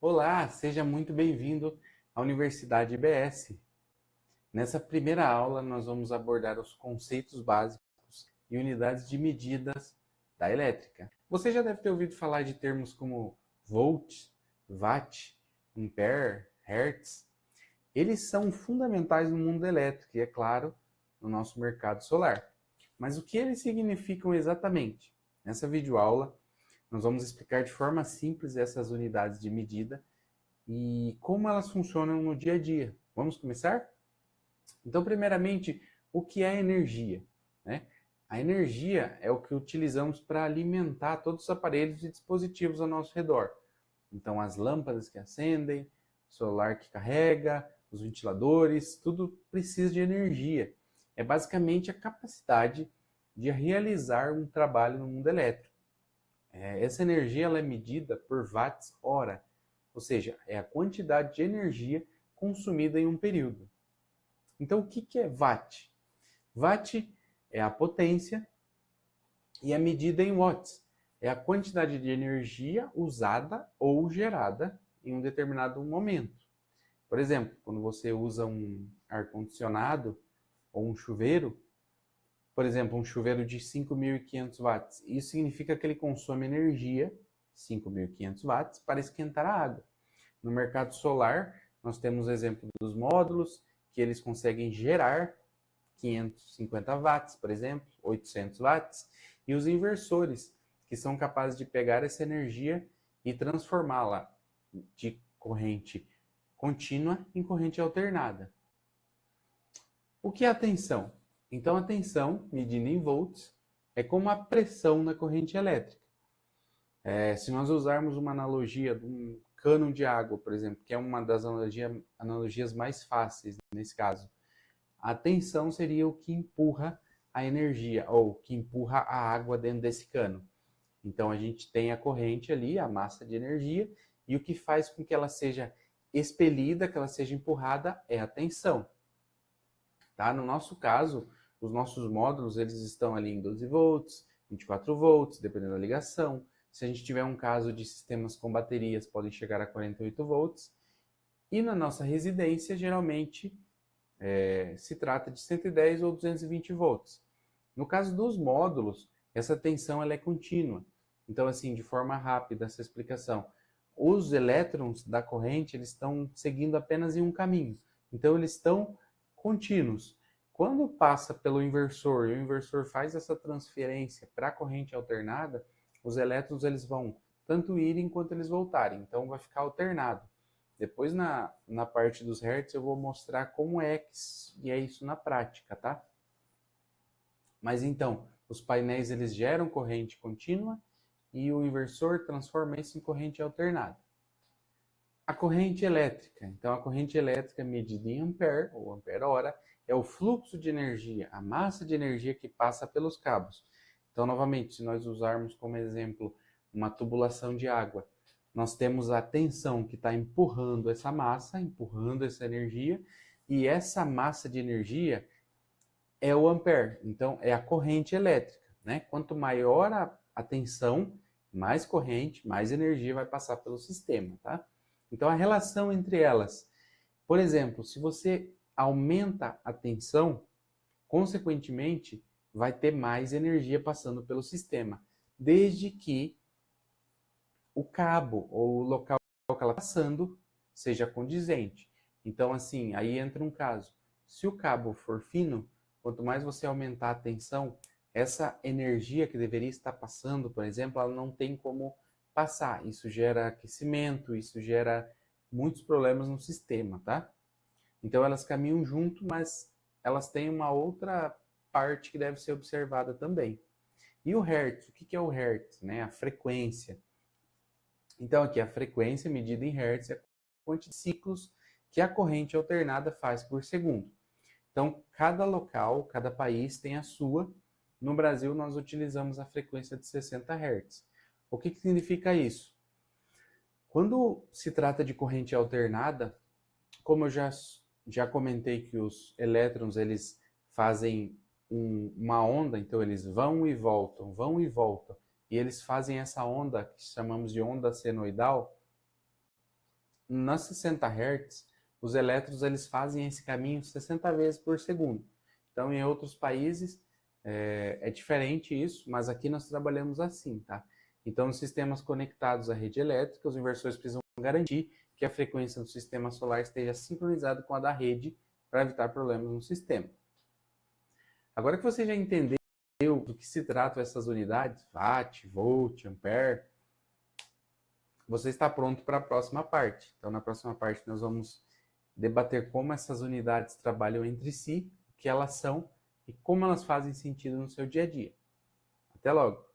Olá, seja muito bem-vindo à Universidade IBS. Nessa primeira aula, nós vamos abordar os conceitos básicos e unidades de medidas da elétrica. Você já deve ter ouvido falar de termos como volt, watt, ampere, hertz. Eles são fundamentais no mundo elétrico e, é claro, no nosso mercado solar. Mas o que eles significam exatamente? Nessa videoaula, nós vamos explicar de forma simples essas unidades de medida e como elas funcionam no dia a dia. Vamos começar? Então, primeiramente, o que é energia? Né? A energia é o que utilizamos para alimentar todos os aparelhos e dispositivos ao nosso redor. Então, as lâmpadas que acendem, o celular que carrega, os ventiladores, tudo precisa de energia. É basicamente a capacidade de realizar um trabalho no mundo elétrico. Essa energia ela é medida por watts-hora, ou seja, é a quantidade de energia consumida em um período. Então, o que é watt? Watt é a potência e é medida em watts. É a quantidade de energia usada ou gerada em um determinado momento. Por exemplo, quando você usa um ar-condicionado ou um chuveiro, por exemplo, um chuveiro de 5.500 watts, isso significa que ele consome energia, 5.500 watts, para esquentar a água. No mercado solar, nós temos o exemplo dos módulos, que eles conseguem gerar 550 watts, por exemplo, 800 watts, e os inversores, que são capazes de pegar essa energia e transformá-la de corrente contínua em corrente alternada. O que é a tensão? Então, a tensão, medida em volts, é como a pressão na corrente elétrica. Se nós usarmos uma analogia de um cano de água, por exemplo, que é uma das analogias mais fáceis nesse caso, a tensão seria o que empurra a energia, ou que empurra a água dentro desse cano. Então, a gente tem a corrente ali, a massa de energia, e o que faz com que ela seja expelida, que ela seja empurrada, é a tensão. Tá? No nosso caso, os nossos módulos eles estão ali em 12 volts, 24 volts, dependendo da ligação. Se a gente tiver um caso de sistemas com baterias, podem chegar a 48 volts. E na nossa residência, geralmente, se trata de 110 ou 220 volts. No caso dos módulos, essa tensão ela é contínua. Então, assim, de forma rápida, essa explicação. Os elétrons da corrente eles estão seguindo apenas em um caminho. Então, eles estão contínuos. Quando passa pelo inversor e o inversor faz essa transferência para a corrente alternada, os elétrons eles vão tanto irem quanto eles voltarem. Então, vai ficar alternado. Depois, na parte dos hertz, eu vou mostrar como é que é isso na prática, tá? Mas então, os painéis eles geram corrente contínua e o inversor transforma isso em corrente alternada. A corrente elétrica. Então, a corrente elétrica medida em ampere, ou ampere-hora, é o fluxo de energia, a massa de energia que passa pelos cabos. Então, novamente, se nós usarmos como exemplo uma tubulação de água, nós temos a tensão que está empurrando essa massa, empurrando essa energia, e essa massa de energia é o ampere. Então, é a corrente elétrica. Né? Quanto maior a tensão, mais corrente, mais energia vai passar pelo sistema. Tá? Então, a relação entre elas. Por exemplo, se você aumenta a tensão, consequentemente, vai ter mais energia passando pelo sistema, desde que o cabo ou o local que ela está passando seja condizente. Então, assim, aí entra um caso. Se o cabo for fino, quanto mais você aumentar a tensão, essa energia que deveria estar passando, por exemplo, ela não tem como passar. Isso gera aquecimento, isso gera muitos problemas no sistema, tá? Então elas caminham junto, mas elas têm uma outra parte que deve ser observada também. E o hertz, o que é o hertz? Né? A frequência. Então aqui a frequência medida em hertz é a quantidade de ciclos que a corrente alternada faz por segundo. Então cada local, cada país tem a sua. No Brasil nós utilizamos a frequência de 60 Hz. O que significa isso? Quando se trata de corrente alternada, como eu já comentei que os elétrons eles fazem uma onda, então eles vão e voltam, e eles fazem essa onda que chamamos de onda senoidal. nas 60 Hz, os elétrons eles fazem esse caminho 60 vezes por segundo. Então, em outros países é diferente isso, mas aqui nós trabalhamos assim, tá? Então, nos sistemas conectados à rede elétrica, os inversores precisam garantir que a frequência do sistema solar esteja sincronizada com a da rede para evitar problemas no sistema. Agora que você já entendeu do que se tratam essas unidades, watt, volt, ampere, você está pronto para a próxima parte. Então, na próxima parte, nós vamos debater como essas unidades trabalham entre si, o que elas são e como elas fazem sentido no seu dia a dia. Até logo!